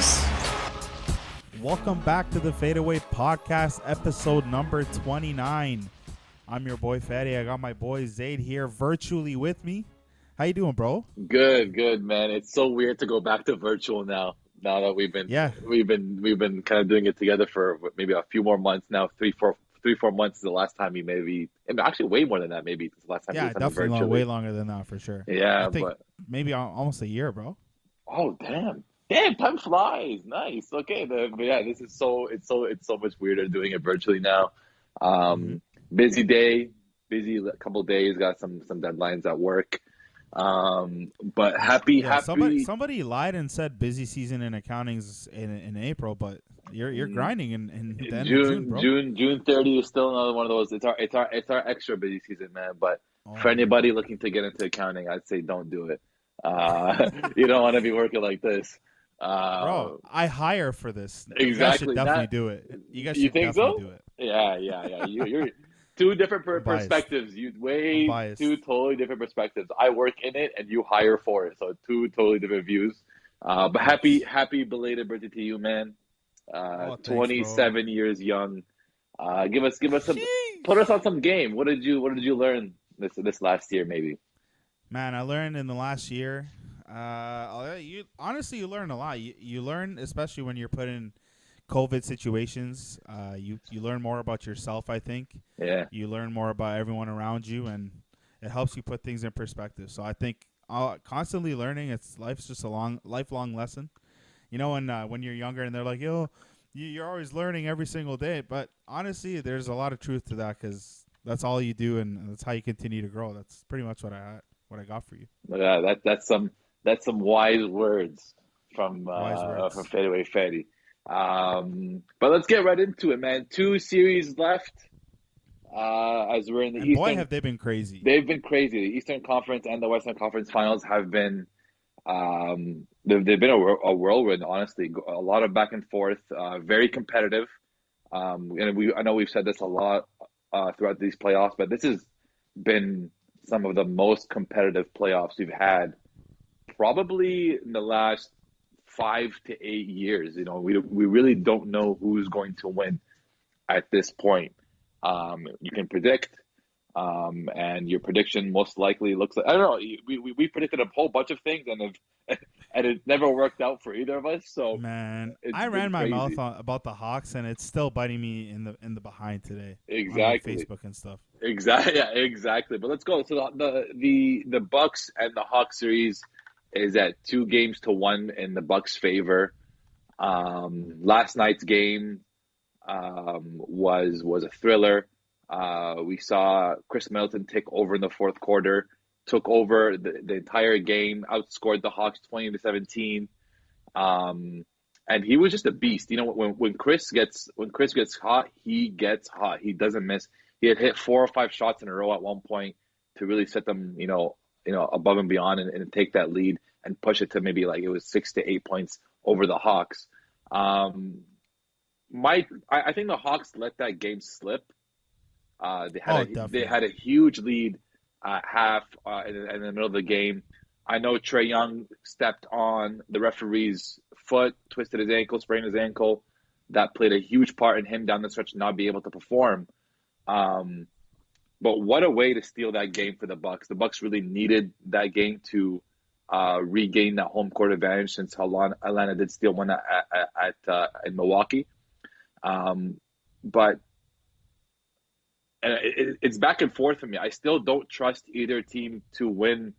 Peace. Welcome back to the Faedaway podcast, episode number 29. I'm your boy Faedaway. I got my boy Zaid here virtually with me. How you doing, bro? Good, man. It's so weird to go back to virtual now. Now that we've been kind of doing it together for maybe a few more months now. Three, four months is the last time you actually way more than that. Maybe it's the last time. Yeah, definitely way longer than that for sure. Yeah, I think maybe almost a year, bro. Oh damn! Time flies. Nice. Okay, but yeah, this is it's so much weirder doing it virtually now. Busy couple days. Got some deadlines at work. But happy. Somebody lied and said busy season in accounting's in April, but you're grinding in the end of June, bro. June 30 is still another one of those. It's our extra busy season, man. But for anybody looking to get into accounting, I'd say don't do it. You don't want to be working like this. Bro, I hire for this. Exactly. You guys should definitely do it. You guys should definitely do it. Yeah. You're two different perspectives. Two totally different perspectives. I work in it, and you hire for it. So two totally different views. But happy belated birthday to you, man. 27 years young. Give us some. Put us on some game. What did you learn this last year, maybe? Man, I learned in the last year. You learn a lot. You learn, especially when you're put in COVID situations. You learn more about yourself, I think. Yeah. You learn more about everyone around you, and it helps you put things in perspective. So I think constantly learning. Life's just a lifelong lesson. You know, when you're younger and they're like, yo, you're always learning every single day. But honestly, there's a lot of truth to that because that's all you do, and that's how you continue to grow. That's pretty much what I got for you. Yeah, that's some wise words from Faedaway Fedi. But let's get right into it, man. 2 series left. As we're in the Eastern. Boy, have they been crazy. They've been crazy. The Eastern Conference and the Western Conference Finals have been. They've been a whirlwind. Honestly, a lot of back and forth. Very competitive. And I know we've said this a lot throughout these playoffs, but this has been some of the most competitive playoffs we've had probably in the last 5 to 8 years. You know, we really don't know who's going to win at this point. You can predict, and your prediction most likely looks like, I don't know. We predicted a whole bunch of things, and it never worked out for either of us. So man, I ran my mouth about the Hawks, and it's still biting me in the behind today. Exactly, on Facebook and stuff. Exactly. But let's go. So the Bucks and the Hawks series is at 2-1 in the Bucks' favor. Last night's game was a thriller. We saw Khris Middleton take over in the fourth quarter, took over the entire game, outscored the Hawks 20-17. And he was just a beast. You know, when Khris gets hot, he gets hot. He doesn't miss. He had hit 4 or 5 shots in a row at one point to really set them, you know, above and beyond and take that lead and push it to maybe like it was 6 to 8 points over the Hawks. I think the Hawks let that game slip. They had a huge lead at half in the middle of the game. I know Trae Young stepped on the referee's foot, twisted his ankle, sprained his ankle. That played a huge part in him down the stretch not being able to perform. But what a way to steal that game for the Bucks. The Bucks really needed that game to regain that home court advantage since Atlanta did steal one in Milwaukee. But it's back and forth for me. I still don't trust either team to win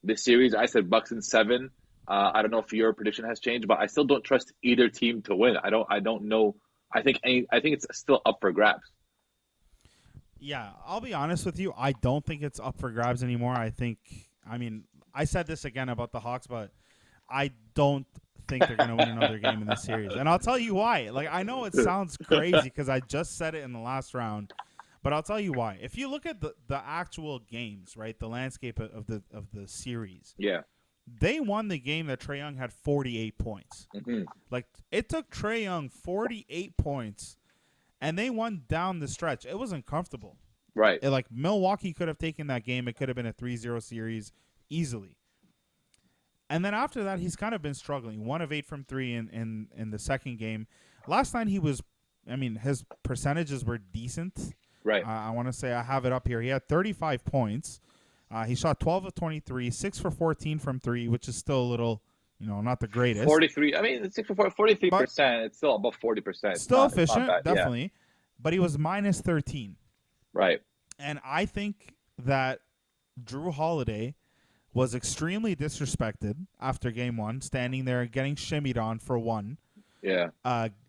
this series. I said Bucks in 7. I don't know if your prediction has changed, but I still don't trust either team to win. I don't know. I think it's still up for grabs. Yeah, I'll be honest with you. I don't think it's up for grabs anymore. I said this again about the Hawks, but I don't think they're going to win another game in this series. And I'll tell you why. Like, I know it sounds crazy because I just said it in the last round, but I'll tell you why. If you look at the actual games, right, the landscape of the series, yeah, they won the game that Trae Young had 48 points. Mm-hmm. Like, it took Trae Young 48 points, and they won down the stretch. It wasn't comfortable. Right. Milwaukee could have taken that game. It could have been a 3-0 series easily. And then after that, he's kind of been struggling. 1 of 8 from 3 in the second game. Last night he was, I mean, his percentages were decent. Right. I want to say I have it up here. He had 35 points. He shot 12 of 23, 6 for 14 from 3, which is still a little, not the greatest. 43. I mean, 43%. It's still above 40%. Still efficient, bad. definitely. Yeah. But he was minus 13. Right. And I think that Drew Holiday was extremely disrespected after game 1, standing there getting shimmied on for 1. Yeah.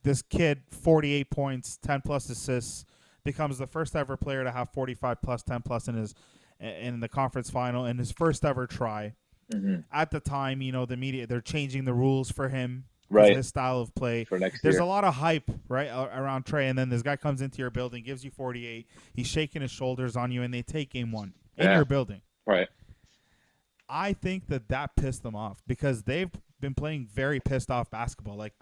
This kid, 48 points, 10 plus assists, becomes the first ever player to have 45 plus, 10 plus in the conference final in his first ever try. Mm-hmm. At the time, the media, they're changing the rules for him. Right. His style of play. For next There's year. a lot of hype, right, around Trae, and then this guy comes into your building, gives you 48. He's shaking his shoulders on you, and they take game 1 in your building. Right. I think that pissed them off because they've been playing very pissed off basketball. Like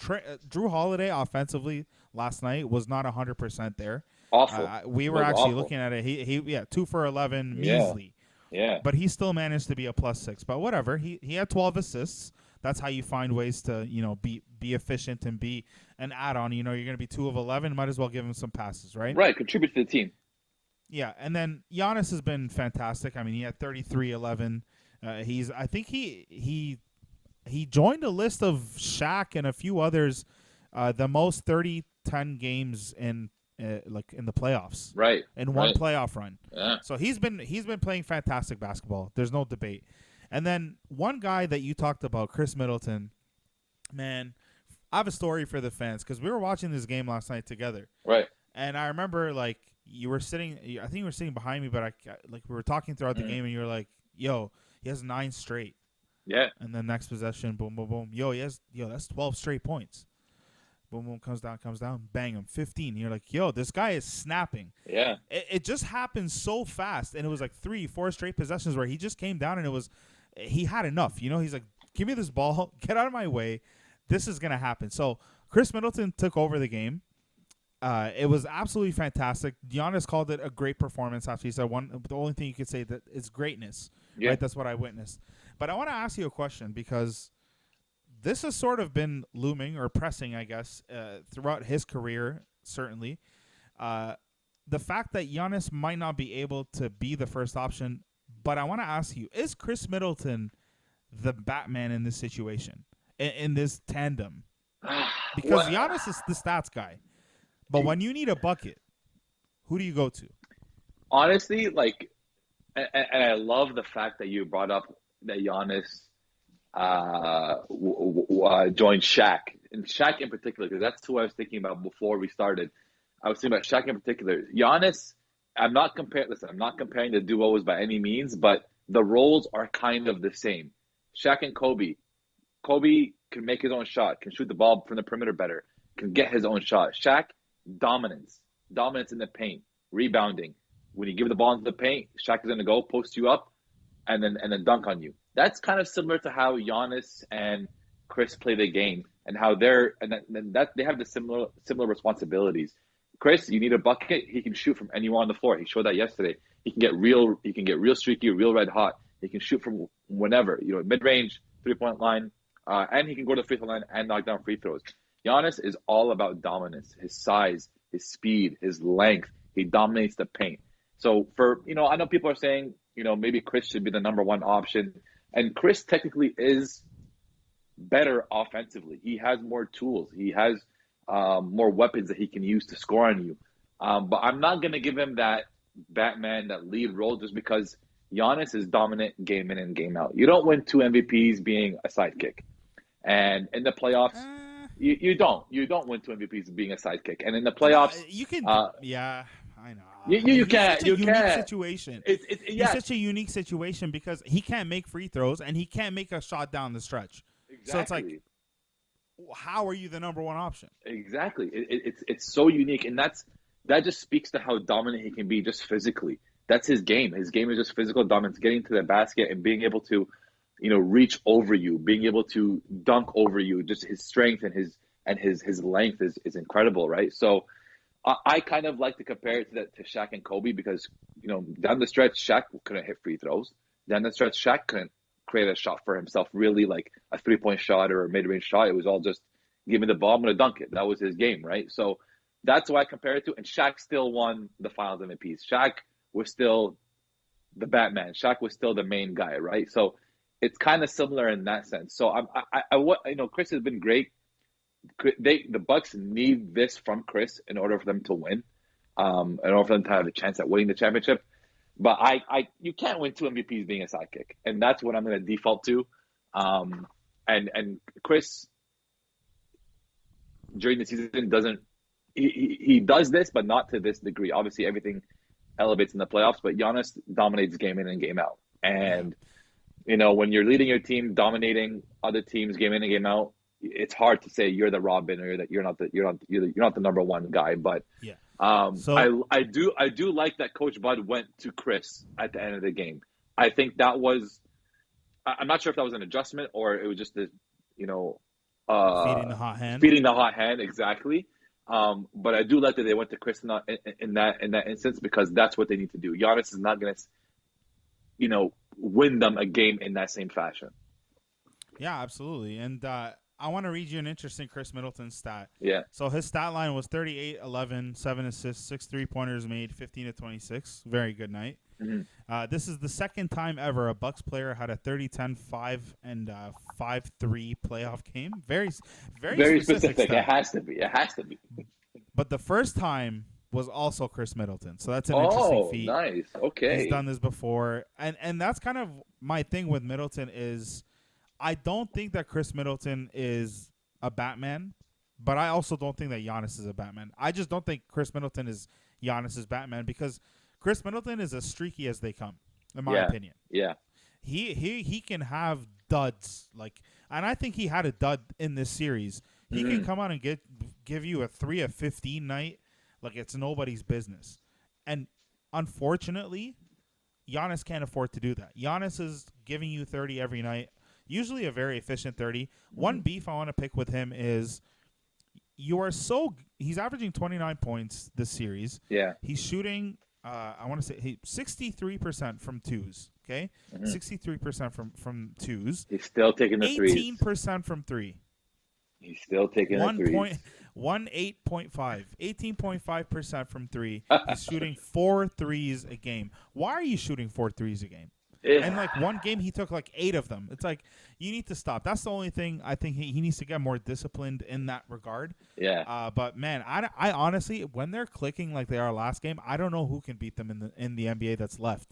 Drew Holiday offensively last night was not 100% there. Awful. We were actually looking at it. He 2 for 11 measly. Yeah. But he still managed to be a +6. But whatever. He had 12 assists. That's how you find ways to, be efficient and be an add-on. You're going to be 2 of 11. Might as well give him some passes, right? Right. Contribute to the team. Yeah. And then Giannis has been fantastic. I mean, he had 33, 11. I think he joined a list of Shaq and a few others, the most 30-10 games in the playoffs, right? In one playoff run. Yeah. So he's been playing fantastic basketball. There's no debate. And then one guy that you talked about, Khris Middleton, man, I have a story for the fans because we were watching this game last night together, right? And I remember you were sitting, I think you were sitting behind me, but we were talking throughout the game, and you were like, "Yo, he has 9 straight." Yeah. And then next possession, boom, boom, boom. That's 12 straight points. Boom, boom, comes down, bang him, 15. You're like, yo, this guy is snapping. Yeah. It just happened so fast, and it was like 3-4 straight possessions where he just came down, and he had enough. He's like, give me this ball, get out of my way. This is going to happen. So Khris Middleton took over the game. It was absolutely fantastic. Giannis called it a great performance after he said the only thing you could say that is greatness. Yeah. Right? That's what I witnessed. But I want to ask you a question because this has sort of been looming or pressing, I guess, throughout his career, certainly. The fact that Giannis might not be able to be the first option, but I want to ask you, is Khris Middleton the Batman in this situation, in this tandem? Because Giannis is the stats guy. But when you need a bucket, who do you go to? Honestly, and I love the fact that you brought up that Giannis joined Shaq, and Shaq in particular, because that's who I was thinking about before we started. I was thinking about Shaq in particular. Giannis, I'm not comparing the duos by any means, but the roles are kind of the same. Shaq and Kobe. Kobe can make his own shot, can shoot the ball from the perimeter better, can get his own shot. Shaq, dominance in the paint, rebounding. When you give the ball into the paint, Shaq is going to go post you up and then dunk on you. That's kind of similar to how Giannis and Khris play the game, and how they have the similar responsibilities. Khris, you need a bucket. He can shoot from anywhere on the floor. He showed that yesterday. He can get real streaky, real red hot. He can shoot from whenever, mid range, 3-point line, and he can go to the free throw line and knock down free throws. Giannis is all about dominance, his size, his speed, his length. He dominates the paint. So I know people are saying, maybe Khris should be the number 1 option. And Khris technically is better offensively. He has more tools. He has more weapons that he can use to score on you. But I'm not going to give him that Batman, that lead role, just because Giannis is dominant game in and game out. You don't win 2 MVPs being a sidekick. And in the playoffs, you don't win 2 MVPs being a sidekick. And in the playoffs, you can. Yeah, I know. You can. Situation. It's such a unique situation because he can't make free throws and he can't make a shot down the stretch. Exactly. So it's like, how are you the number 1 option? Exactly. It's so unique, and that just speaks to how dominant he can be just physically. That's his game. His game is just physical dominance, getting to the basket and being able to, reach over you, being able to dunk over you. Just his strength and his length is incredible, right? So I kind of like to compare it to Shaq and Kobe because, down the stretch, Shaq couldn't hit free throws. Down the stretch, Shaq create a shot for himself, really, like a 3-point shot or a mid-range shot. It was all just give me the ball, I'm going to dunk it. That was his game, right? So that's why I compare it to. And Shaq still won the Finals MVPs. Shaq was still the Batman. Shaq was still the main guy, right? So it's kind of similar in that sense. So Khris has been great. The Bucks need this from Khris in order for them to win, in order for them to have a chance at winning the championship. But you can't win 2 MVPs being a sidekick, and that's what I'm going to default to. And Khris during the season doesn't. He does this, but not to this degree. Obviously, everything elevates in the playoffs, but Giannis dominates game in and game out. And when you're leading your team, dominating other teams game in and game out, it's hard to say you're the Robin or that you're not the number one guy. But so I do like that Coach Bud went to Khris at the end of the game. I think that was. I'm not sure if that was an adjustment or it was just feeding the hot hand. Feeding the hot hand, exactly. But I do like that they went to Khris in that instance because that's what they need to do. Giannis is not going to, win them a game in that same fashion. Yeah, absolutely. And I want to read you an interesting Khris Middleton stat. Yeah. So his stat line was 38, 11, 7 assists, 6 3-pointers made, 15 to 26. Very good night. Mm-hmm. This is the second time ever a Bucks player had a 30-10, 5 and 5-3 playoff game. Very specific. It has to be. But the first time was also Khris Middleton. So that's an interesting feat. Nice. Okay. He's done this before. And that's kind of my thing with Middleton is I don't think that Khris Middleton is a Batman, but I also don't think that Giannis is a Batman. I just don't think Khris Middleton is Giannis's Batman because Khris Middleton is as streaky as they come, in my opinion. Yeah. He can have duds and I think he had a dud in this series. He can come out and give you a 3 of 15 night like it's nobody's business. And unfortunately, Giannis can't afford to do that. Giannis is giving you 30 every night, usually a very efficient 30. One beef I want to pick with him is he's averaging 29 points this series. Yeah. He's shooting I want to say 63% from twos, okay? 63% from twos. He's still taking the threes. 18% from three. He's still taking the threes. 18.5% from three. He's shooting 4 threes a game. Why are you shooting 4 threes a game? Yeah. And one game he took 8 of them. It's you need to stop. That's the only thing I think he needs to get more disciplined in that regard. Yeah. But man, I honestly, when they're clicking like they are last game, I don't know who can beat them in the NBA that's left.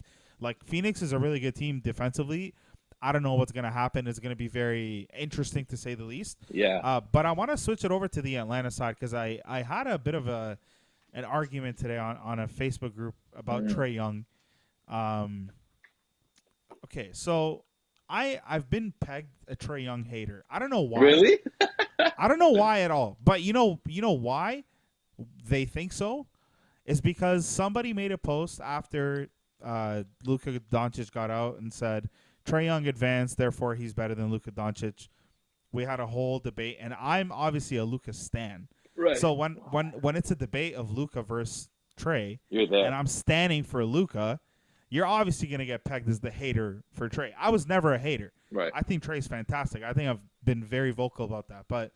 Phoenix is a really good team defensively. I don't know what's going to happen. It's going to be very interesting to say the least. Yeah. But I want to switch it over to the Atlanta side because I had a bit of an argument today on a Facebook group about Trae Young. Okay, so I've been pegged a Trae Young hater. I don't know why. Really? I don't know why at all. But you know why they think so? Is because somebody made a post after Luka Doncic got out and said Trae Young advanced, therefore he's better than Luka Doncic. We had a whole debate, and I'm obviously a Luka stan. Right. So when it's a debate of Luka versus Trae, you're there, and I'm standing for Luka, you're obviously going to get pegged as the hater for Trae. I was never a hater. Right. I think Trae's fantastic. I think I've been very vocal about that, but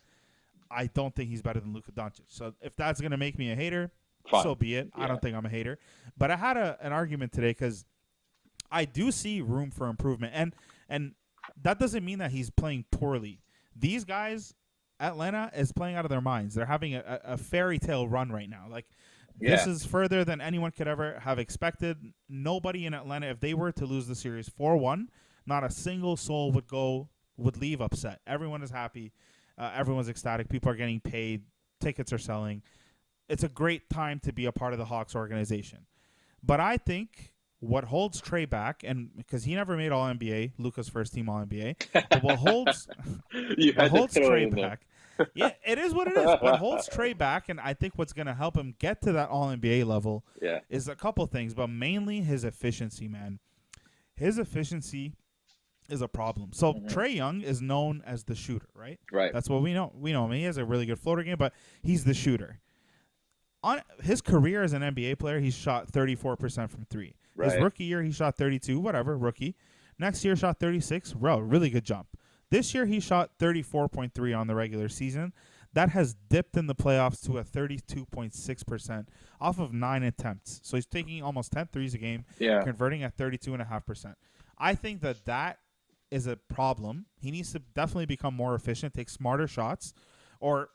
I don't think he's better than Luka Doncic. So if that's going to make me a hater, fine. So be it. Yeah. I don't think I'm a hater. But I had an argument today because I do see room for improvement. And that doesn't mean that he's playing poorly. These guys, Atlanta, is playing out of their minds. They're having a fairy tale run right now. This is further than anyone could ever have expected. Nobody in Atlanta, if they were to lose the series 4-1, not a single soul would leave upset. Everyone is happy. Everyone's ecstatic. People are getting paid. Tickets are selling. It's a great time to be a part of the Hawks organization. But I think what holds Trae back, and because he never made All-NBA, Luka's first team All-NBA, but what holds Trae back, yeah, it is what it is. What holds Trae back, and I think what's going to help him get to that All-NBA level is a couple things, but mainly his efficiency, man. His efficiency is a problem. So Trae Young is known as the shooter, right? Right. That's what we know. We know him. He has a really good floater game, but he's the shooter. On his career as an NBA player, he's shot 34% from three. Right. His rookie year, he shot 32, whatever, rookie. Next year, shot 36. Really good jump. This year, he shot 34.3 on the regular season. That has dipped in the playoffs to a 32.6% off of 9 attempts. So he's taking almost 10 threes a game, Yeah. converting at 32.5%. I think that is a problem. He needs to definitely become more efficient, take smarter shots, or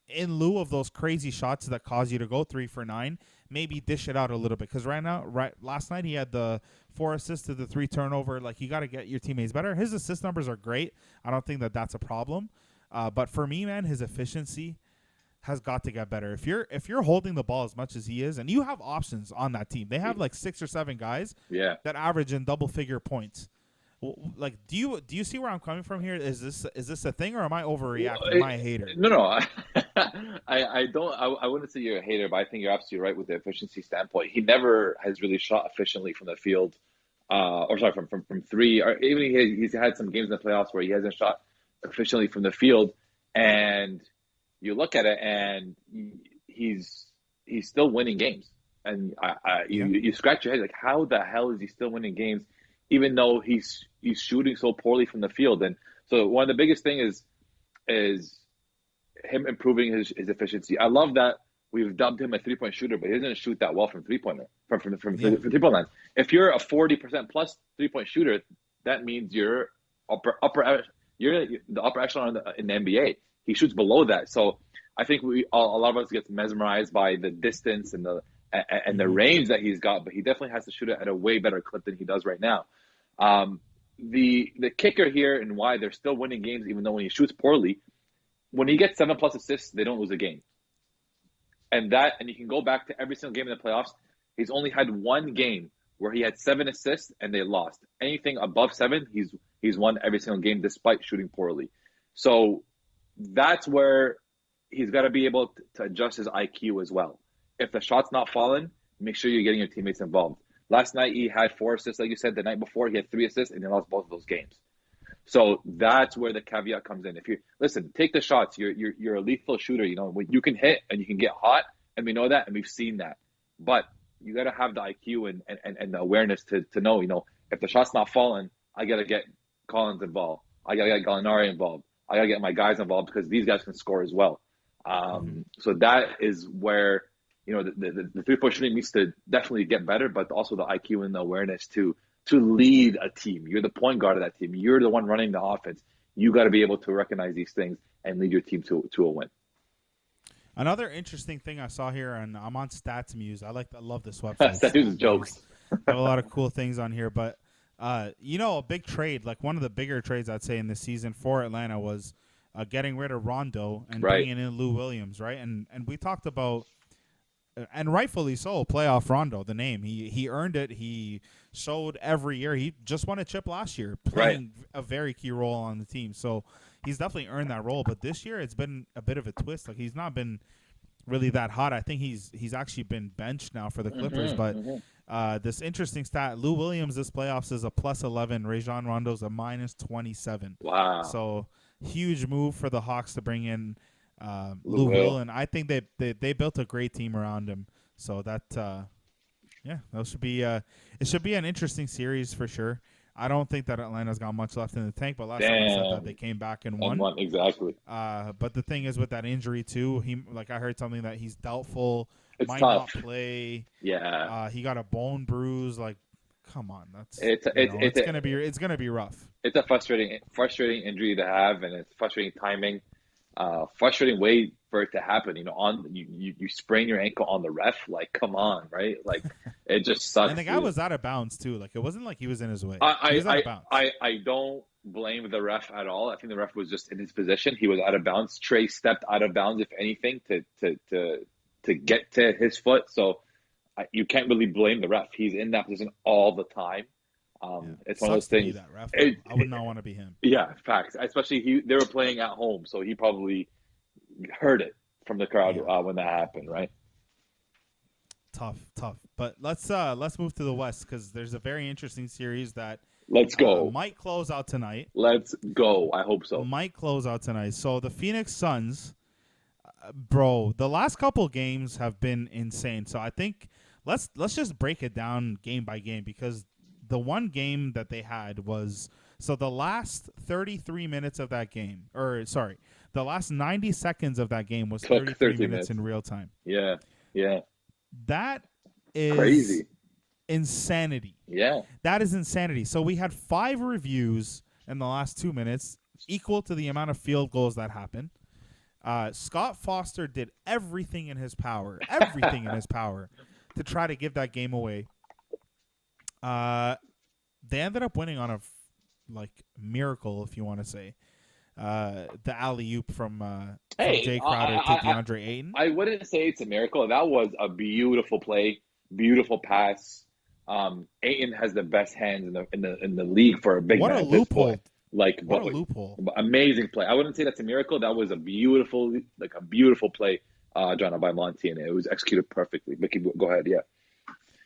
in lieu of those crazy shots that cause you to go 3 for 9, maybe dish it out a little bit. Because last night he had the 4 assists to the 3 turnover. Like, you got to get your teammates better. His assist numbers are great. I don't think that's a problem. But for me, man, his efficiency has got to get better. If you're holding the ball as much as he is, and you have options on that team, they have like 6 or 7 guys that average in double-figure points. Like, do you see where I'm coming from here? Is this a thing, or am I overreacting? Am I a hater? No. I don't. I wouldn't say you're a hater, but I think you're absolutely right with the efficiency standpoint. He never has really shot efficiently from the field, from 3. Or even he's had some games in the playoffs where he hasn't shot efficiently from the field, and you look at it, and he's still winning games. And you scratch your head, like, how the hell is he still winning games, even though he's shooting so poorly from the field? And so one of the biggest thing is him improving his efficiency. I love that we've dubbed him a 3-point shooter, but he doesn't shoot that well from 3-point lines. If you're a 40% plus 3-point shooter, that means you're you're the upper echelon in the NBA. He shoots below that. So I think a lot of us get mesmerized by the distance and the range that he's got, but he definitely has to shoot it at a way better clip than he does right now. The kicker here, and why they're still winning games even though when he shoots poorly, when he gets 7+ assists, they don't lose a game. And you can go back to every single game in the playoffs. He's only had one game where he had 7 assists and they lost. Anything above 7, he's won every single game despite shooting poorly. So that's where he's got to be able to adjust his IQ as well. If the shot's not falling, make sure you're getting your teammates involved. Last night he had 4 assists, like you said. The night before he had 3 assists, and he lost both of those games. So that's where the caveat comes in. If you listen, take the shots. You're a lethal shooter. You know, you can hit and you can get hot, and we know that, and we've seen that. But you got to have the IQ and the awareness to know, you know, if the shot's not falling, I got to get Collins involved. I got to get Gallinari involved. I got to get my guys involved because these guys can score as well. So that is where, you know, the 3-point shooting needs to definitely get better, but also the IQ and the awareness to lead a team. You're the point guard of that team. You're the one running the offense. You got to be able to recognize these things and lead your team to a win. Another interesting thing I saw here, and I'm on StatsMuse. I love this website. StatsMuse jokes. They have a lot of cool things on here, but you know, a big trade, like one of the bigger trades I'd say in this season for Atlanta was getting rid of Rondo and bringing in Lou Williams, right? And we talked about, and rightfully so, playoff Rondo, the name. He earned it. He showed every year. He just won a chip last year, playing a very key role on the team. So he's definitely earned that role. But this year it's been a bit of a twist. Like, he's not been really that hot. I think he's actually been benched now for the Clippers. But this interesting stat, Lou Williams this playoffs is a +11. Rajon Rondo's a -27. Wow. So huge move for the Hawks to bring in Lou Will, and I think they built a great team around him. So that that should be it should be an interesting series for sure. I don't think that Atlanta's got much left in the tank, but last time I said that they came back and won. Exactly. But the thing is with that injury too, I heard something that he's doubtful, might tough. not play. Yeah. He got a bone bruise. Like, come on, it's gonna be rough. It's a frustrating injury to have, and it's frustrating timing. Frustrating way for it to happen. You know, you sprain your ankle on the ref. Like, come on, right? Like, it just sucks. And the guy was out of bounds too. Like, it wasn't like he was in his way. He was out of bounds. I don't blame the ref at all. I think the ref was just in his position. He was out of bounds. Trae stepped out of bounds, if anything, to get to his foot. So you can't really blame the ref. He's in that position all the time. It's one of those things. That ref, I would not want to be him. Yeah, facts. Especially they were playing at home, so he probably heard it from the crowd when that happened, right? Tough. But let's move to the West, because there's a very interesting series that let's go might close out tonight. Let's go. I hope so. Might close out tonight. So the Phoenix Suns, bro, the last couple games have been insane. So I think let's just break it down game by game, because the one game that they had was so the last 33 minutes of that game, or sorry, the last 90 seconds of that game was Took 33 30 minutes in real time. Yeah. Yeah. That is Crazy. insanity. Yeah. That is insanity. So we had 5 reviews in the last 2 minutes, equal to the amount of field goals that happened. Scott Foster did everything in his power, to try to give that game away. They ended up winning on a miracle, if you want to say. The alley-oop from Jay Crowder to DeAndre Ayton. I wouldn't say it's a miracle. That was a beautiful play, beautiful pass. Ayton has the best hands in the league for a big man. What a loophole! What a loophole! Amazing play. I wouldn't say that's a miracle. That was a beautiful play, drawn up by Monty, and it was executed perfectly. Mickey, go ahead. Yeah.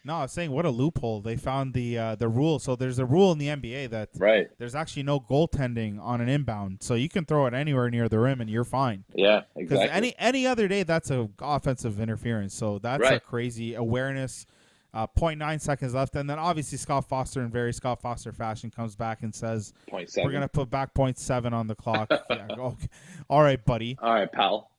No, I was saying what a loophole. They found the rule. So there's a rule in the NBA that there's actually no goaltending on an inbound. So you can throw it anywhere near the rim and you're fine. Yeah, exactly. Because any other day, that's a offensive interference. So that's a crazy awareness. 0.9 seconds left. And then obviously Scott Foster, in very Scott Foster fashion, comes back and says, 0.7. We're going to put back 0.7 on the clock. Okay. All right, buddy. All right, pal.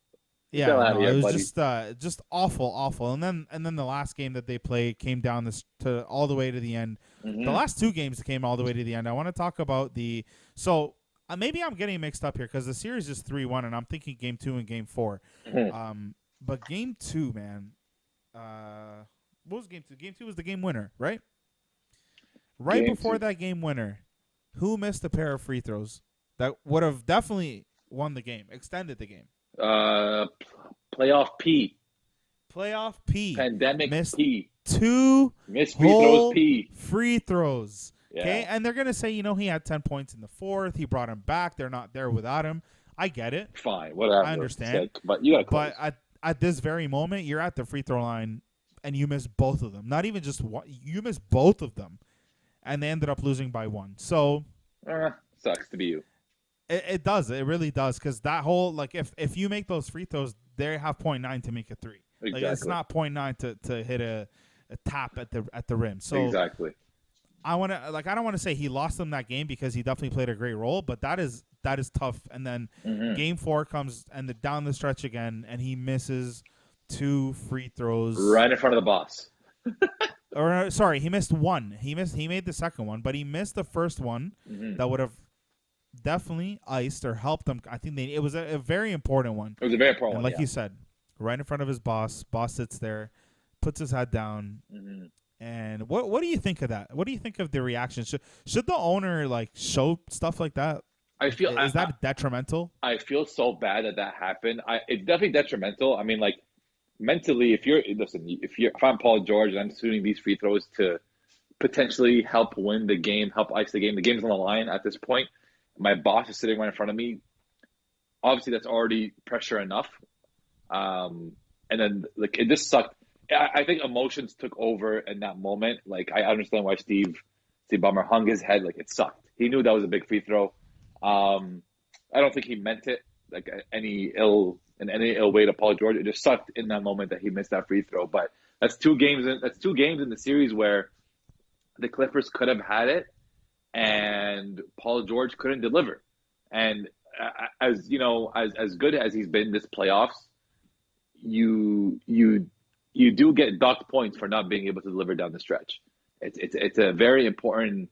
Yeah, it was just awful. And then the last game that they played came down to all the way to the end. Mm-hmm. The last 2 games came all the way to the end. I want to talk about maybe I'm getting mixed up here because the series is 3-1, and I'm thinking game 2 and game 4. Mm-hmm. But game 2, man, what was game 2? Game 2 was the game winner, right? Right game before 2. That game winner, who missed a pair of free throws that would have definitely won the game, extended the game? Playoff P. Pandemic missed P. 2 missed free throws P. Free throws. Yeah. Okay, and they're gonna say, he had 10 points in the 4th. He brought him back. They're not there without him. I get it. Fine, whatever. I understand. Sick, but you gotta close. But at this very moment, you're at the free throw line, and you missed both of them. Not even just one. You missed both of them, and they ended up losing by 1. So sucks to be you. It does. It really does. Because that whole, if you make those free throws, they have 0.9 to make a 3. Exactly. It's not 0.9 to hit a tap at the rim. So exactly. I don't want to say he lost them that game because he definitely played a great role, but that is tough. And then game 4 comes and down the stretch again, and he misses 2 free throws right in front of the boss. Or sorry, he missed 1. He made the second one, but he missed the first one that would have definitely iced or helped them. I think it was a very important one. It was a very important one. Like you said, right in front of his boss. Boss sits there, puts his head down. And what do you think of that? What do you think of the reaction? Should the owner show stuff like that? Is that detrimental? I feel so bad that happened. It's definitely detrimental. I mean, mentally, if I'm Paul George and I'm shooting these free throws to potentially help win the game, help ice the game's on the line at this point. My boss is sitting right in front of me. Obviously, that's already pressure enough. And then it just sucked. I think emotions took over in that moment. I understand why Steve Ballmer hung his head. It sucked. He knew that was a big free throw. I don't think he meant it any ill way to Paul George. It just sucked in that moment that he missed that free throw. But that's 2 games. That's 2 games in the series where the Clippers could have had it, and Paul George couldn't deliver. And as good as he's been this playoffs, you do get docked points for not being able to deliver down the stretch. It's a very important.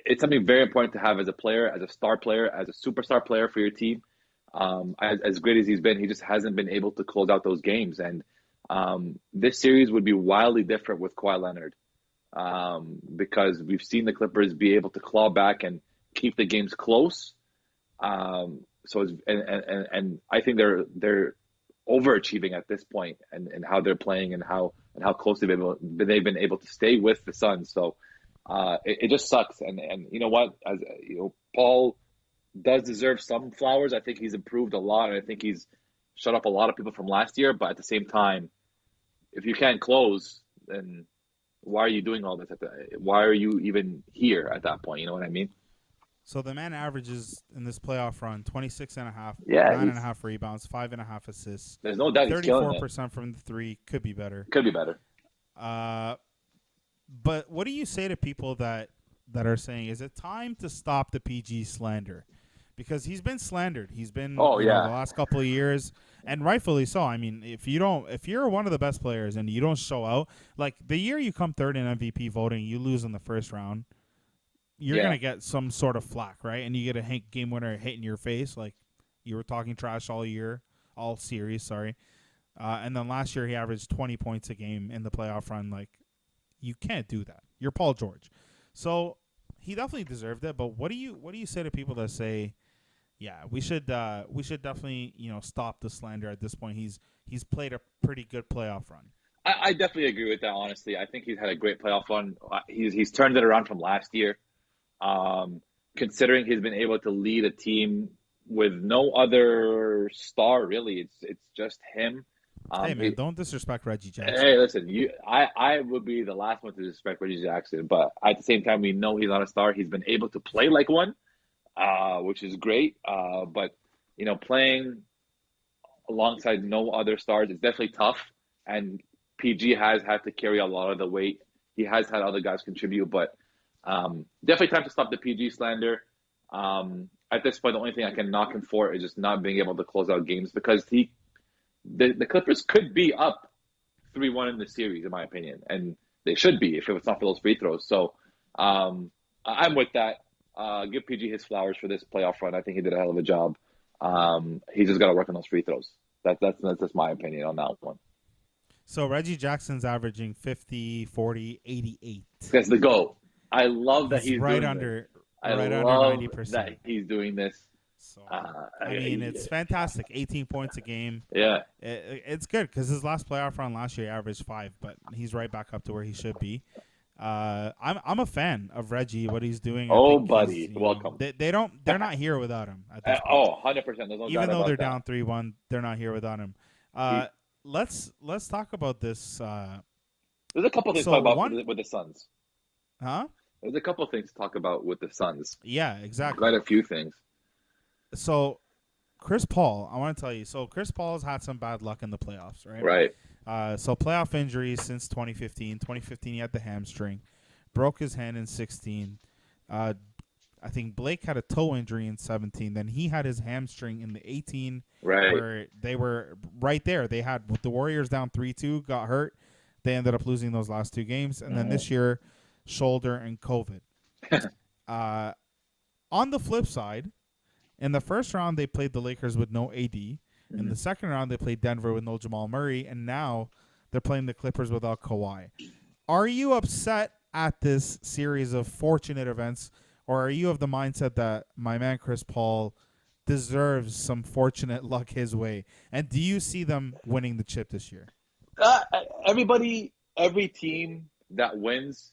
It's something very important to have as a player, as a star player, as a superstar player for your team. As great as he's been, he just hasn't been able to close out those games. And this series would be wildly different with Kawhi Leonard, because we've seen the Clippers be able to claw back and keep the games close. So I think they're overachieving at this point, and how they're playing and how close they've been able to stay with the Suns. So it just sucks. And you know what? As Paul does deserve some flowers. I think he's improved a lot, and I think he's shut up a lot of people from last year. But at the same time, if you can't close, then why are you doing all this? Why are you even here at that point? You know what I mean? So the man averages in this playoff run 26.5, 9.5 rebounds, 5.5 assists. There's no doubt he's killing it. 34% from the 3, could be better. Could be better. But what do you say to people that are saying, is it time to stop the PG slander? Because he's been slandered. He's been, Oh the yeah, last couple of years, and rightfully so. I mean, if you're one of the best players and you don't show out, like the year you come third in MVP voting, you lose in the first round, you're yeah. gonna get some sort of flack, right? And you get a game winner hit in your face, like you were talking trash all year, all series. Sorry. And then last year he averaged 20 points a game in the playoff run. Like, you can't do that. You're Paul George. So he definitely deserved it. But what do you say to people that say, yeah, we should definitely stop the slander at this point. He's played a pretty good playoff run. I definitely agree with that. Honestly, I think he's had a great playoff run. He's turned it around from last year. Considering he's been able to lead a team with no other star, really, it's just him. Hey man, don't disrespect Reggie Jackson. Hey, listen, I would be the last one to disrespect Reggie Jackson, but at the same time, we know he's not a star. He's been able to play like one, which is great. But playing alongside no other stars is definitely tough, and PG has had to carry a lot of the weight. He has had other guys contribute, but definitely time to stop the PG slander. At this point, the only thing I can knock him for is just not being able to close out games, because the Clippers could be up 3-1 in the series, in my opinion, and they should be if it's not for those free throws. So I'm with that. Give PG his flowers for this playoff run. I think he did a hell of a job. He's just got to work on those free throws. That's just my opinion on that one. So Reggie Jackson's averaging 50, 40, 88. That's the goal. I love that he's right doing under this. right I under love 90%. that he's doing this. So I mean, it's fantastic. 18 points a game. Yeah, it's good because his last playoff run last year he averaged 5, but he's right back up to where he should be. I'm a fan of Reggie. What he's doing. Oh, buddy, welcome. They're not here without him. At this point. 100%. There's no Even doubt though they're about down 3-1, they're not here without him. Let's talk about this. There's a couple things to talk about with the Suns. Huh? There's a couple things to talk about with the Suns. Yeah, exactly. Quite a few things. So, Chris Paul, I want to tell you. So, Chris Paul's had some bad luck in the playoffs, right? Right. So, playoff injuries since 2015. 2015, he had the hamstring. Broke his hand in 16. I think Blake had a toe injury in 17. Then he had his hamstring in the 18, right, where they were right there. They had the Warriors down 3-2, got hurt. They ended up losing those last 2 games. And then this year, shoulder and COVID. On the flip side, in the first round, they played the Lakers with no AD. In the second round, they played Denver with no Jamal Murray. And now they're playing the Clippers without Kawhi. Are you upset at this series of fortunate events, or are you of the mindset that my man Chris Paul deserves some fortunate luck his way? And do you see them winning the chip this year? Every team that wins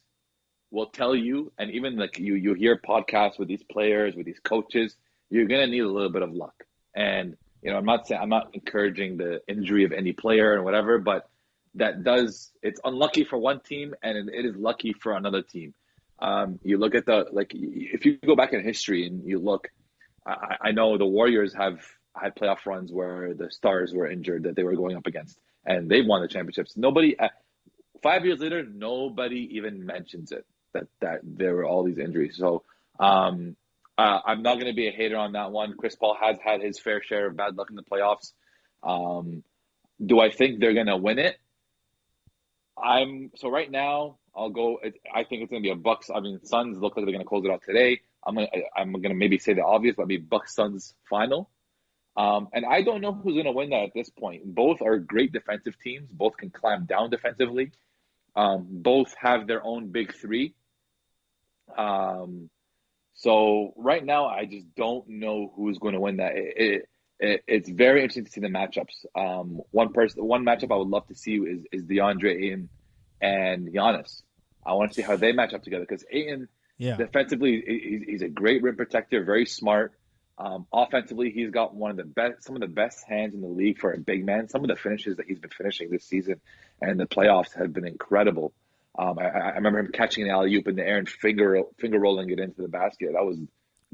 will tell you, and even like you hear podcasts with these players, with these coaches, you're gonna need a little bit of luck. And I'm not encouraging the injury of any player or whatever, but it's unlucky for one team and it is lucky for another team. You look at if you go back in history and you look, I know the Warriors have had playoff runs where the stars were injured that they were going up against, and they won the championships. 5 years later, nobody even mentions it, that there were all these injuries. So I'm not going to be a hater on that one. Chris Paul has had his fair share of bad luck in the playoffs. Do I think they're going to win it? Right now, I'll go. I think it's going to be a Bucks. I mean, Suns look like they're going to close it out today. I'm gonna maybe say the obvious, but maybe Bucks Suns final. And I don't know who's going to win that at this point. Both are great defensive teams. Both can clamp down defensively. Both have their own big three. So right now, I just don't know who's going to win that. It's very interesting to see the matchups. One matchup I would love to see is DeAndre Ayton and Giannis. I want to see how they match up together, because Ayton, defensively, he's a great rim protector, very smart. Offensively, he's got some of the best hands in the league for a big man. Some of the finishes that he's been finishing this season and the playoffs have been incredible. I remember him catching an alley-oop in the air and finger rolling it into the basket. That was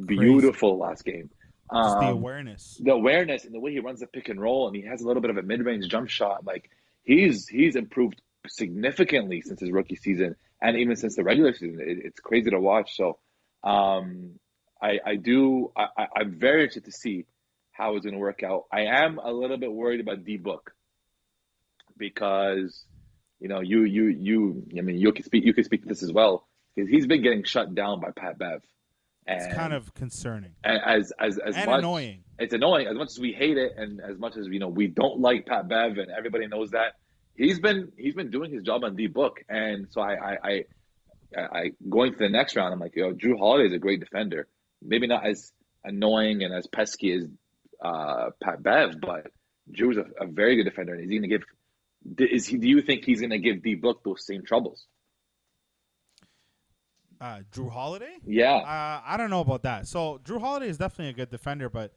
beautiful last game. Just the awareness and the way he runs the pick and roll, and he has a little bit of a mid-range jump shot. Like he's improved significantly since his rookie season and even since the regular season. It's crazy to watch. So I'm very interested to see how it's going to work out. I am a little bit worried about D Book because I mean you can speak to this as well because he's been getting shut down by Pat Bev. And it's kind of concerning. As and much, annoying. It's annoying as much as we hate it, and as much as we don't like Pat Bev, and everybody knows that he's been doing his job on D Book, and so I going to the next round, I'm like, Drew Holiday is a great defender, maybe not as annoying and as pesky as Pat Bev, but Drew's a very good defender, and is he going to give? Do you think he's going to give D Book those same troubles? Drew Holiday? Yeah. I don't know about that. So Drew Holiday is definitely a good defender, but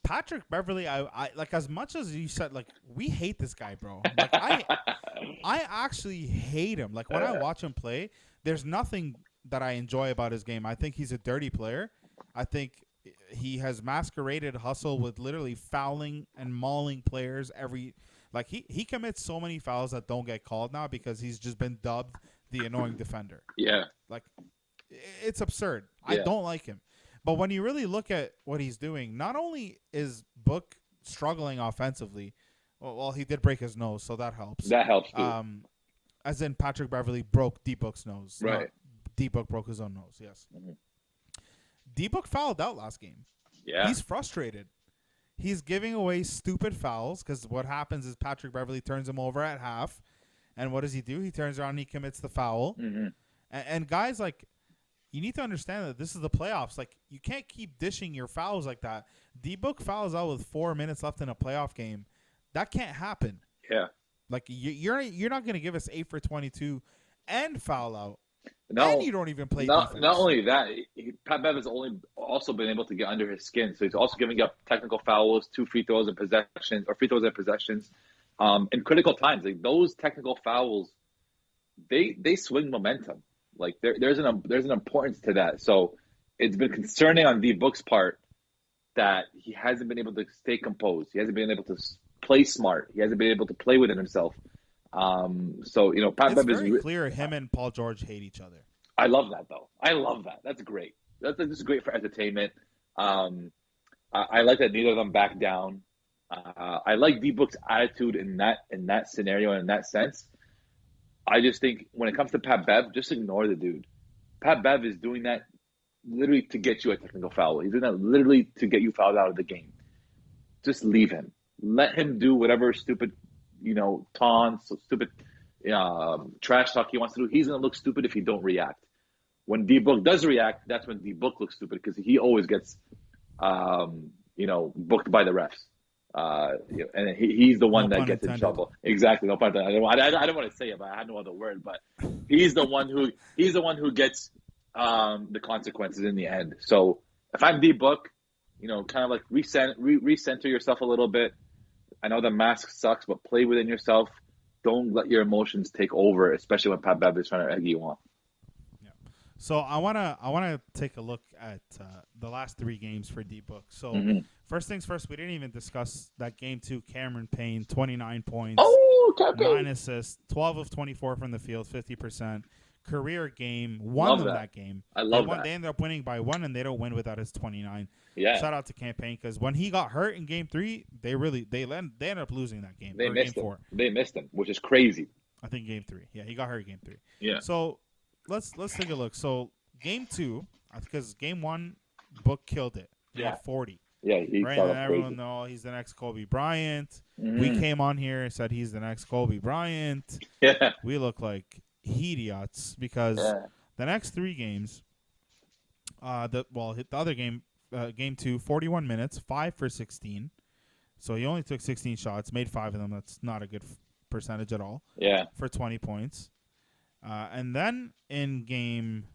Patrick Beverley, I like as much as you said, like we hate this guy, bro. Like I actually hate him. Like when I watch him play, there's nothing that I enjoy about his game. I think he's a dirty player. I think he has masqueraded hustle with literally fouling and mauling players like he commits so many fouls that don't get called now because he's just been dubbed the annoying defender. Yeah. Like, it's absurd. Yeah. I don't like him. But when you really look at what he's doing, not only is Book struggling offensively, well, he did break his nose, so that helps. That helps, too. As in Patrick Beverley broke D-Book's nose. Right. D-Book broke his own nose, yes. Mm-hmm. D-Book fouled out last game. Yeah. He's frustrated. He's giving away stupid fouls because what happens is Patrick Beverley turns him over at half. And what does he do? He turns around and he commits the foul. Mm-hmm. And guys, like, you need to understand that this is the playoffs. Like, you can't keep dishing your fouls like that. D-Book fouls out with 4 minutes left in a playoff game. That can't happen. Yeah. Like, you're not going to give us 8 for 22 and foul out. No, and you don't even play defense. Not only that, Pat Bev has also been able to get under his skin. So he's also giving up technical fouls, 2 free throws and possessions, or free throws and possessions. In critical times, like those technical fouls, they swing momentum. Like there's an importance to that. So it's been concerning on D Book's part that he hasn't been able to stay composed. He hasn't been able to play smart. He hasn't been able to play within himself. So Pat Bev is very clear. Him and Paul George hate each other. I love that though. I love that. That's great. That's just great for entertainment. I like that neither of them back down. I like D Book's attitude in that scenario and in that sense. I just think when it comes to Pat Bev, just ignore the dude. Pat Bev is doing that literally to get you a technical foul. He's doing that literally to get you fouled out of the game. Just leave him. Let him do whatever stupid, taunts, stupid trash talk he wants to do. He's going to look stupid if he don't react. When D Book does react, that's when D Book looks stupid because he always gets, booked by the refs. And he's the one that gets in trouble. Exactly. No pun intended. I don't want to say it, but I had no other word. But he's the one who gets the consequences in the end. So if I'm D Book, kind of like recenter yourself a little bit. I know the mask sucks, but play within yourself. Don't let your emotions take over, especially when Pat Bev is trying to egg you on. Yeah. So I wanna take a look at the last 3 games for D Book. So first things first, we didn't even discuss that game 2. Cameron Payne, 29 points, 9 assists, 12 of 24 from the field, 50%. Career game, won them that game. I love that. They ended up winning by 1, and they don't win without his 29. Yeah. Shout out to Campaign because when he got hurt in game 3, they ended up losing that game. They missed game him. 4. They missed him, which is crazy. I think game 3. Yeah, he got hurt in game 3. Yeah. So let's take a look. So game 2, because game 1, Book killed it. He had 40. Yeah, he right. And everyone knows he's the next Kobe Bryant. We came on here and said he's the next Kobe Bryant. Yeah. We look like idiots because the next 3 games, the other game, game 2, 41 minutes, 5 for 16. So he only took 16 shots, made 5 of them. That's not a good percentage at all. Yeah. For 20 points. And then in game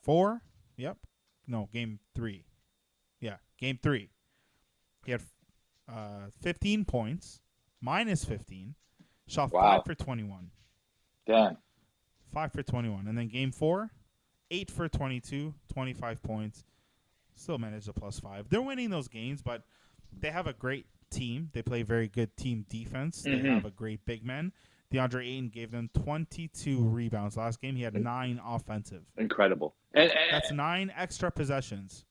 4, game 3. Yeah, game 3. He had 15 points, minus 15, shot 5 for 21. Damn. 5 for 21. And then game 4, 8 for 22, 25 points. Still managed a +5. They're winning those games, but they have a great team. They play very good team defense. They have a great big man. DeAndre Ayton gave them 22 rebounds. Last game, he had 9 offensive. Incredible. And that's 9 extra possessions.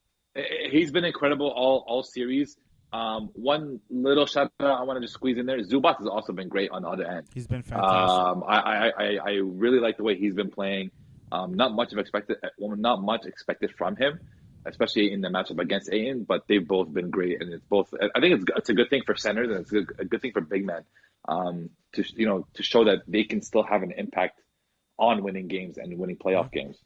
He's been incredible all series. One little shout out I want to just squeeze in there. Zubac has also been great on the other end. He's been fantastic. I really like the way he's been playing. Not much expected from him, especially in the matchup against Ayton. But they've both been great, and it's both. I think it's a good thing for centers, and it's a good thing for big men. To show that they can still have an impact on winning games and winning playoff games.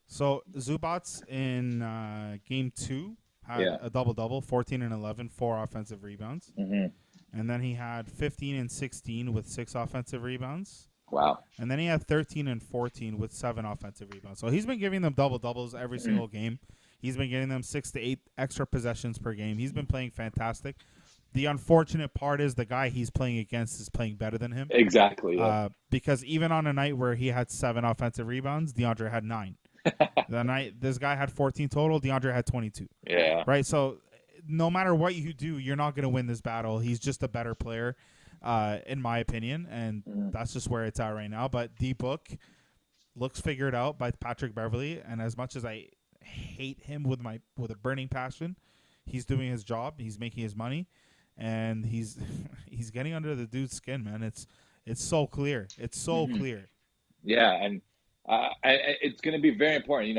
So Zubac in game 2 had a double-double, 14 and 11, 4 offensive rebounds. Mm-hmm. And then he had 15 and 16 with 6 offensive rebounds. Wow. And then he had 13 and 14 with 7 offensive rebounds. So he's been giving them double-doubles every single game. He's been getting them 6 to 8 extra possessions per game. He's been playing fantastic. The unfortunate part is the guy he's playing against is playing better than him. Exactly. Yeah. Because even on a night where he had 7 offensive rebounds, DeAndre had 9. The night this guy had 14 total, DeAndre had 22. Yeah. Right? So no matter what you do, you're not going to win this battle. He's just a better player, in my opinion, and that's just where it's at right now. But D-Book looks figured out by Patrick Beverley, and as much as I hate him with a burning passion, he's doing his job. He's making his money, and he's getting under the dude's skin, man. It's so clear. It's so clear. Yeah, and it's going to be very important.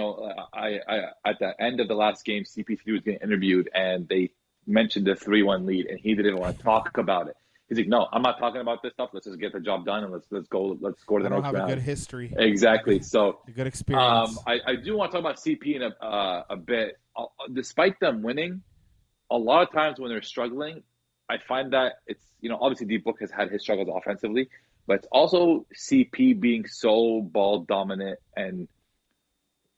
I at the end of the last game, CP3 was getting interviewed, and they mentioned the 3-1 lead, and he didn't want to talk about it. He's like, "No, I'm not talking about this stuff. Let's just get the job done, and let's go to the next round." I don't have a good history. Exactly. So a good experience. I do want to talk about CP in a bit. Despite them winning, a lot of times when they're struggling, I find that it's obviously D-Book has had his struggles offensively. But it's also CP being so ball dominant and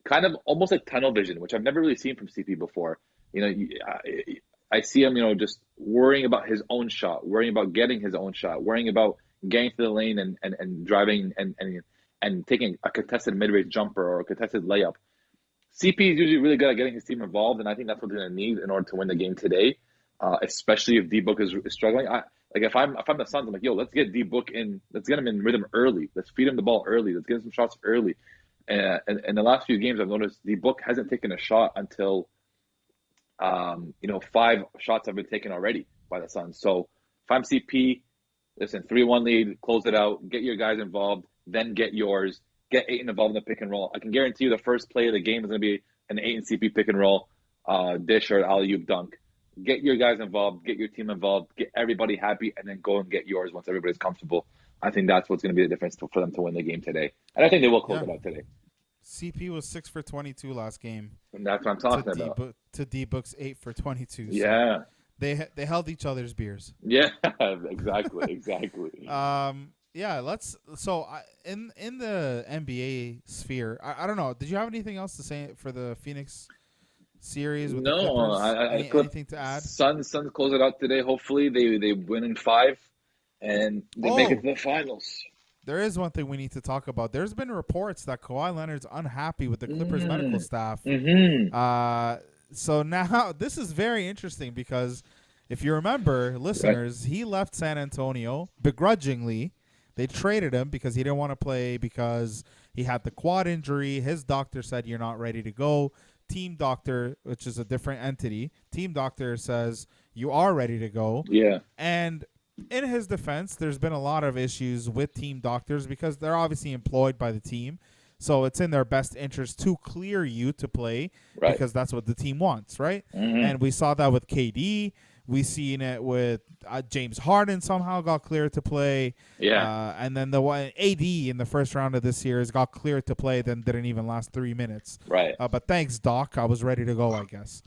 kind of almost like tunnel vision, which I've never really seen from CP before. I see him, just worrying about his own shot, worrying about getting his own shot, worrying about getting to the lane and driving and taking a contested mid-range jumper or a contested layup. CP is usually really good at getting his team involved, and I think that's what they're going to need in order to win the game today, especially if D-Book is struggling. If I'm the Suns, I'm like, yo, let's get D-Book in. Let's get him in rhythm early. Let's feed him the ball early. Let's get him some shots early. And in the last few games, I've noticed D-Book hasn't taken a shot until, 5 shots have been taken already by the Suns. So if I'm CP, listen, 3-1 lead, close it out, get your guys involved, then get yours, get Ayton involved in the pick and roll. I can guarantee you the first play of the game is going to be an Ayton CP pick and roll, dish or alley-oop dunk. Get your guys involved, get your team involved, get everybody happy, and then go and get yours once everybody's comfortable. I think that's what's going to be the difference for them to win the game today. And I think they will close it out today. CP was 6 for 22 last game. And that's what I'm talking about. To D-Book's 8 for 22. Yeah. So they held each other's beers. Yeah, exactly. Yeah, in the NBA sphere, I don't know. Did you have anything else to say for the Phoenix series with the Clippers? Anything to add? Suns close it out today. Hopefully they win in 5 and they make it to the finals. There is one thing we need to talk about. There's been reports that Kawhi Leonard's unhappy with the Clippers medical staff. So now this is very interesting because if you remember, listeners, he left San Antonio begrudgingly. They traded him because he didn't want to play because he had the quad injury. His doctor said, "You're not ready to go." Team doctor, which is a different entity, team doctor says, "You are ready to go." Yeah. And in his defense, there's been a lot of issues with team doctors because they're obviously employed by the team. So it's in their best interest to clear you to play because that's what the team wants, right? And we saw that with KD. We seen it with James Harden somehow got cleared to play. Yeah. And then the one AD in the first round of this year got cleared to play, then didn't even last 3 minutes. Right. But thanks, Doc. I was ready to go, I guess.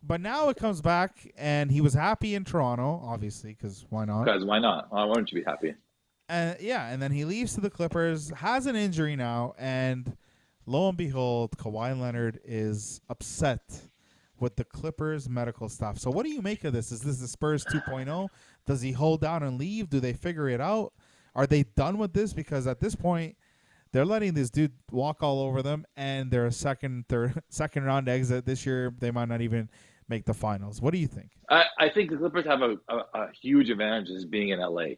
But now it comes back, and he was happy in Toronto, obviously, because why not? Because why not? Why wouldn't you be happy? And then he leaves to the Clippers, has an injury now, and lo and behold, Kawhi Leonard is upset with the Clippers medical staff. So what do you make of this? Is this the Spurs 2.0? Does he hold down and leave? Do they figure it out? Are they done with this? Because at this point, they're letting this dude walk all over them, and they're a second round exit this year. They might not even make the finals. What do you think? I think the Clippers have a huge advantage as being in LA.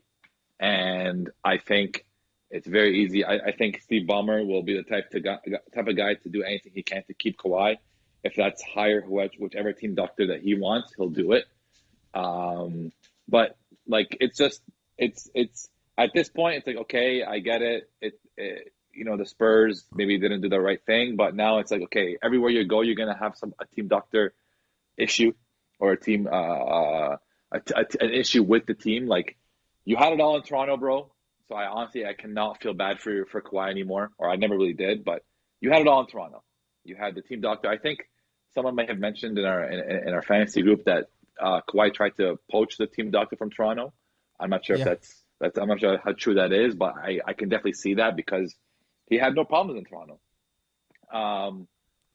And I think it's very easy. I think Steve Ballmer will be the type of guy to do anything he can to keep Kawhi. If that's hire whichever team doctor that he wants, he'll do it. But like it's at this point it's like, okay, I get it. The Spurs maybe didn't do the right thing, but now it's like, okay, everywhere you go, you're gonna have a team doctor issue or a team an issue with the team. Like you had it all in Toronto, bro. So I cannot feel bad for Kawhi anymore, or I never really did. But you had it all in Toronto. You had the team doctor. I think someone may have mentioned in our fantasy group that Kawhi tried to poach the team doctor from Toronto. I'm not sure if that's I'm not sure how true that is, but I can definitely see that because he had no problems in Toronto. Are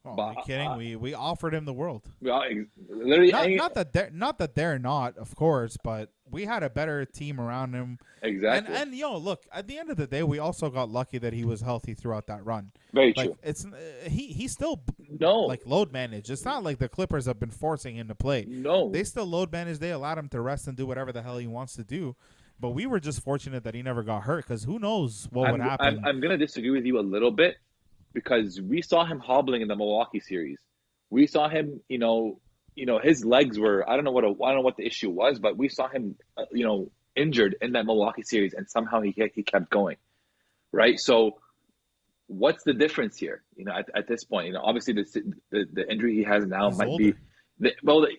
you kidding? We offered him the world. Well, literally, not that they're not, of course, but we had a better team around him. Exactly. And look, at the end of the day, we also got lucky that he was healthy throughout that run. Very true. It's he still no load managed. It's not like the Clippers have been forcing him to play. No, they still load managed. They allowed him to rest and do whatever the hell he wants to do. But we were just fortunate that he never got hurt because who knows what would happen. I'm gonna disagree with you a little bit because we saw him hobbling in the Milwaukee series. We saw him, his legs were I don't know what the issue was, but we saw him, injured in that Milwaukee series, and somehow he kept going, right? So, what's the difference here? At this point, obviously the injury he has now might be,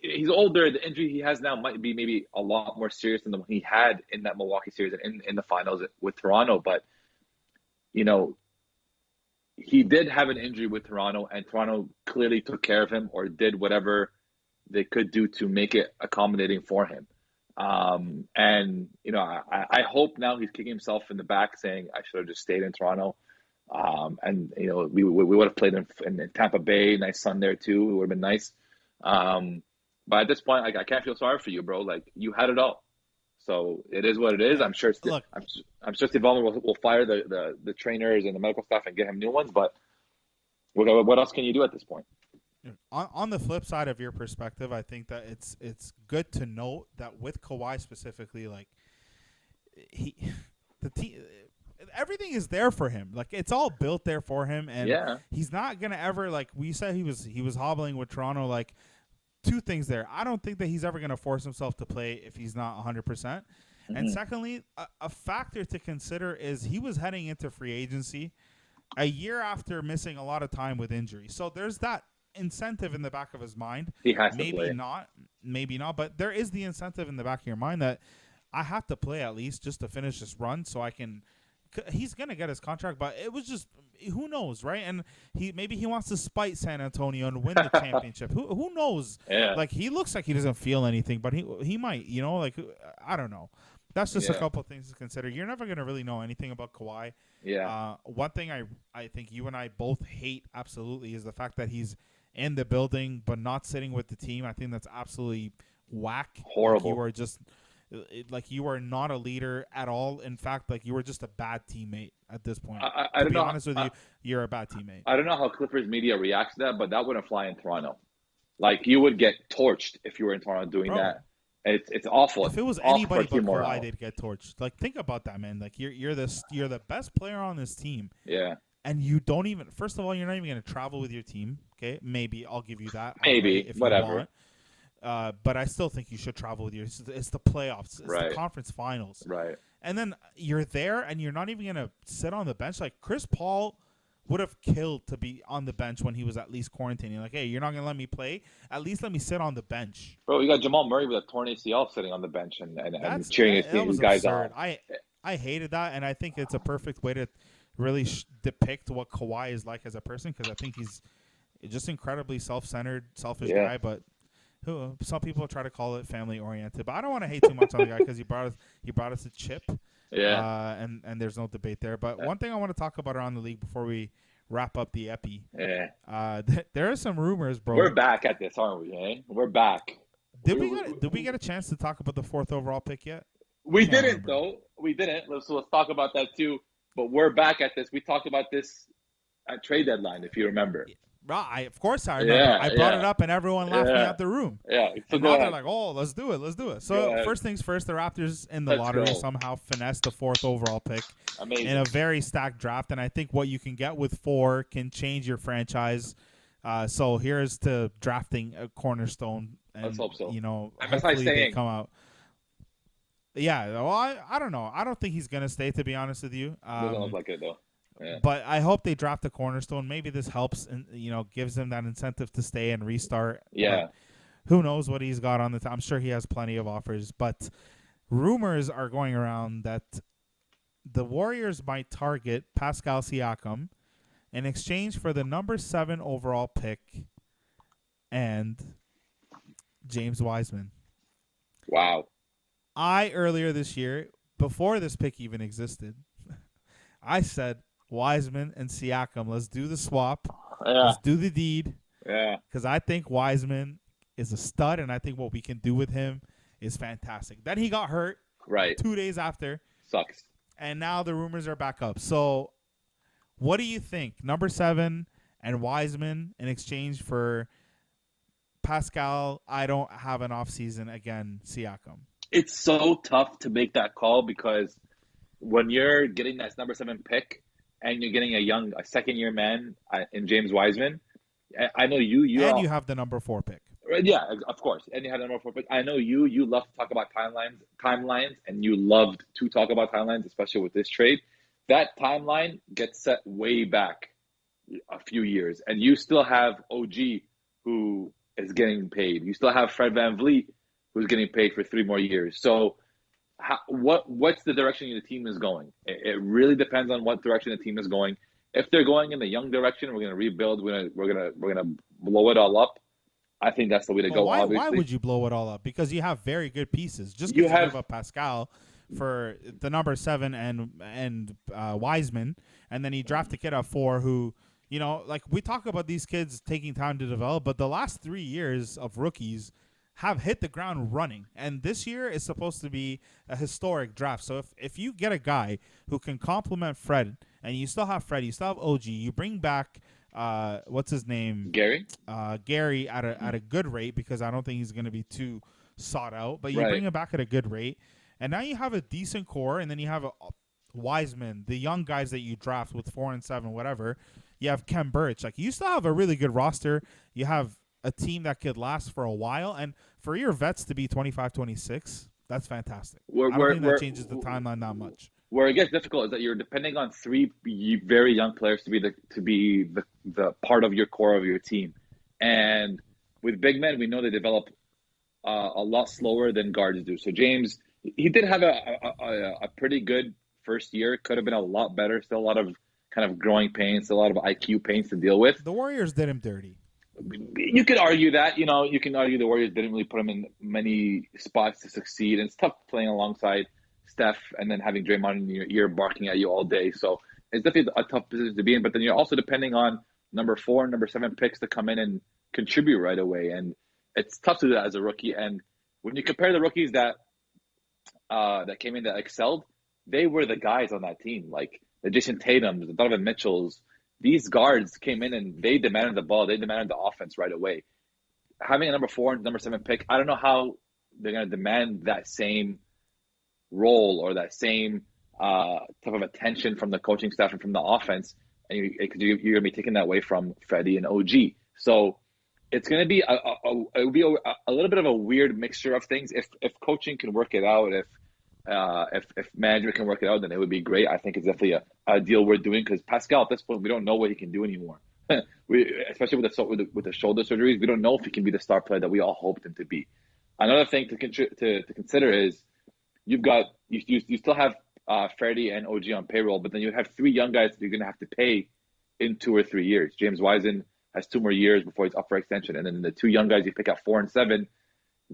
he's older. The injury he has now might be maybe a lot more serious than the one he had in that Milwaukee series and in the finals with Toronto, but he did have an injury with Toronto, and Toronto clearly took care of him or did whatever they could do to make it accommodating for him. I hope now he's kicking himself in the back saying, I should have just stayed in Toronto. We would have played in Tampa Bay. Nice sun there too. It would have been nice. But at this point, I can't feel sorry for you, bro. Like you had it all. So it is what it is. I'm sure. I'm sure Steve Ballmer will fire the trainers and the medical staff and get him new ones. But what else can you do at this point? On the flip side of your perspective, I think that it's good to note that with Kawhi specifically, like everything is there for him. Like it's all built there for him, and he's not gonna ever, like we said, he was hobbling with Toronto. Like two things there. I don't think that he's ever gonna force himself to play if he's not 100%. Mm-hmm. And secondly, a factor to consider is he was heading into free agency a year after missing a lot of time with injury. So there's that incentive in the back of his mind. He has to play. Maybe not, but there is the incentive in the back of your mind that I have to play at least just to finish this run so I can. He's gonna get his contract, but it was just who knows, right? And maybe he wants to spite San Antonio and win the championship. Who knows? Yeah. Like he looks like he doesn't feel anything, but he might. Like I don't know. That's just a couple of things to consider. You're never gonna really know anything about Kawhi. Yeah. One thing I think you and I both hate absolutely is the fact that he's in the building but not sitting with the team. I think that's absolutely whack. Horrible. Like you are just. Like you are not a leader at all. In fact, like you were just a bad teammate at this point. I don't know. Honest with you, you're a bad teammate. I don't know how Clippers media reacts to that, but that wouldn't fly in Toronto. Like you would get torched if you were in Toronto doing that. It's awful. If it was anybody but Kawhi, they'd get torched. Like think about that, man. Like you're the best player on this team. Yeah. And you don't even. First of all, you're not even going to travel with your team. Okay, maybe I'll give you that. Maybe if whatever. You want. But I still think you should travel with your. It's the playoffs. It's the conference finals. Right. And then you're there, and you're not even gonna sit on the bench. Like Chris Paul would have killed to be on the bench when he was at least quarantining. Like, hey, you're not gonna let me play. At least let me sit on the bench. Bro, you got Jamal Murray with a torn ACL sitting on the bench and cheering his guys on. I hated that, and I think it's a perfect way to really depict what Kawhi is like as a person, because I think he's just incredibly self-centered, selfish guy, but. Some people try to call it family oriented, but I don't want to hate too much on the guy because he brought us a chip. Yeah. And there's no debate there. But one thing I want to talk about around the league before we wrap up the epi. Yeah. There are some rumors, bro. We're back at this, aren't we? Eh? We're back. Did we get a chance to talk about the 4th overall pick yet? We didn't though. We didn't. So let's talk about that too. But we're back at this. We talked about this at trade deadline, if you remember. Of course I remember. I brought it up and everyone laughed me out the room. Yeah. So and now they're like, oh, let's do it. So first things first, the Raptors in the lottery somehow finessed the 4th overall pick. Amazing. In a very stacked draft. And I think what you can get with 4 can change your franchise. So here's to drafting a cornerstone. And, let's hope so. Hopefully they come out. Yeah, well, I don't know. I don't think he's going to stay, to be honest with you. Doesn't look like it, though. Yeah. But I hope they draft a cornerstone. Maybe this helps and gives them that incentive to stay and restart. Yeah. But who knows what he's got on the I'm sure he has plenty of offers. But rumors are going around that the Warriors might target Pascal Siakam in exchange for the number 7 overall pick and James Wiseman. Wow. Earlier this year, before this pick even existed, I said Wiseman and Siakam, let's do the swap. Yeah. Let's do the deed. Yeah. Because I think Wiseman is a stud, and I think what we can do with him is fantastic. Then he got hurt 2 days after. Sucks. And now the rumors are back up. So what do you think? Number 7 and Wiseman in exchange for Pascal, I don't have an offseason, again, Siakam. It's so tough to make that call because when you're getting that number 7 pick and you're getting a second-year man in James Wiseman, I know you and you have the number 4 pick. Yeah, of course. And you have the number 4 pick. I know you love to talk about timelines, and you loved to talk about timelines, especially with this trade. That timeline gets set way back a few years, and you still have OG who is getting paid. You still have Fred VanVleet who's getting paid for 3 more years. So what's the direction the team is going? It really depends on what direction the team is going. If they're going in the young direction, we're going to rebuild. We're going to blow it all up. I think that's the way to go. Why obviously. Would you blow it all up? Because you have very good pieces. Just because you give up Pascal for the number 7 and Wiseman, and then you draft a kid at 4 who, like we talk about these kids taking time to develop, but the last 3 years of rookies have hit the ground running. And this year is supposed to be a historic draft. So if you get a guy who can complement Fred, and you still have Fred, you still have OG, you bring back what's his name? Gary? Gary at a good rate, because I don't think he's going to be too sought out. But you bring him back at a good rate. And now you have a decent core, and then you have a Wiseman, the young guys that you draft with 4 and 7, whatever. You have Kem Burch. Like, you still have a really good roster. You have a team that could last for a while. And for your vets to be 25, 26, that's fantastic. I don't think that changes the timeline that much. Where it gets difficult is that you're depending on 3 very young players to be the part of your core of your team. And with big men, we know they develop a lot slower than guards do. So James, he did have a pretty good first year. Could have been a lot better. Still a lot of kind of growing pains, a lot of IQ pains to deal with. The Warriors did him dirty. You could argue that. You can argue the Warriors didn't really put him in many spots to succeed. And it's tough playing alongside Steph and then having Draymond in your ear barking at you all day. So it's definitely a tough position to be in. But then you're also depending on number 4 and number 7 picks to come in and contribute right away. And it's tough to do that as a rookie. And when you compare the rookies that came in that excelled, they were the guys on that team. Like the Jason Tatums, the Donovan Mitchells. These guards came in and they demanded the ball. They demanded the offense right away. Having a number 4 and number 7 pick, I don't know how they're going to demand that same role or that same type of attention from the coaching staff and from the offense. And you're going to be taking that away from Freddie and OG. So it's going to be a little bit of a weird mixture of things. If coaching can work it out, if management can work it out, then it would be great. I think it's definitely a deal we're doing because Pascal, at this point, we don't know what he can do anymore. Especially with the shoulder surgeries, we don't know if he can be the star player that we all hoped him to be. Another thing to consider is you still have Freddie and OG on payroll, but then you have 3 young guys that you're going to have to pay in 2 or 3 years. James Wiseman has 2 more years before he's up for extension, and then the 2 young guys you pick at 4 and 7.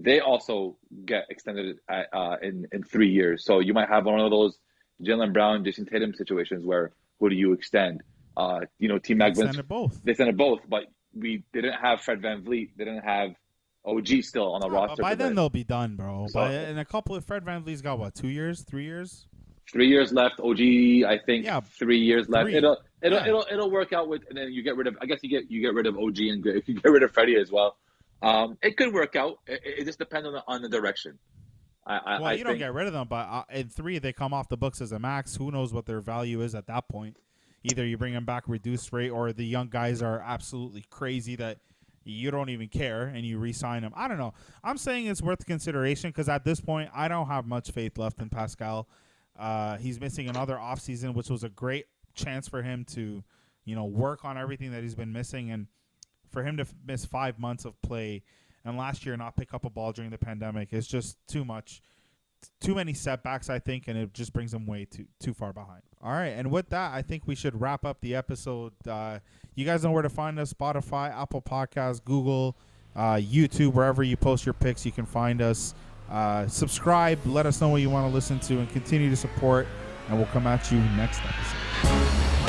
They also get extended in 3 years. So you might have one of those Jaylen Brown, Jason Tatum situations where who do you extend? T-Mac They extended both. They extended both, but we didn't have Fred VanVleet. They didn't have OG still on the roster. By then they'll be done, bro. So, but in a couple of Fred VanVleet's got what, 2 years, 3 years? 3 years left. OG, I think, Yeah, 3 years left. 3. It'll work out with, and then you get rid of. I guess you get rid of OG and you get rid of Freddie as well. It could work out. It just depends on the direction. Well, you don't get rid of them, but in 3 they come off the books as a max. Who knows what their value is at that point? Either you bring them back reduced rate, or the young guys are absolutely crazy that you don't even care and you re-sign them. I don't know. I'm saying it's worth consideration because at this point I don't have much faith left in Pascal. He's missing another offseason, which was a great chance for him to, work on everything that he's been missing, and for him to miss 5 months of play and last year not pick up a ball during the pandemic is just too much. Too many setbacks, I think, and it just brings them way too far behind. All right, and with that, I think we should wrap up the episode. You guys know where to find us: Spotify, Apple Podcasts, Google, YouTube, wherever you post your picks, you can find us. Subscribe, let us know what you want to listen to, and continue to support, and we'll come at you next episode.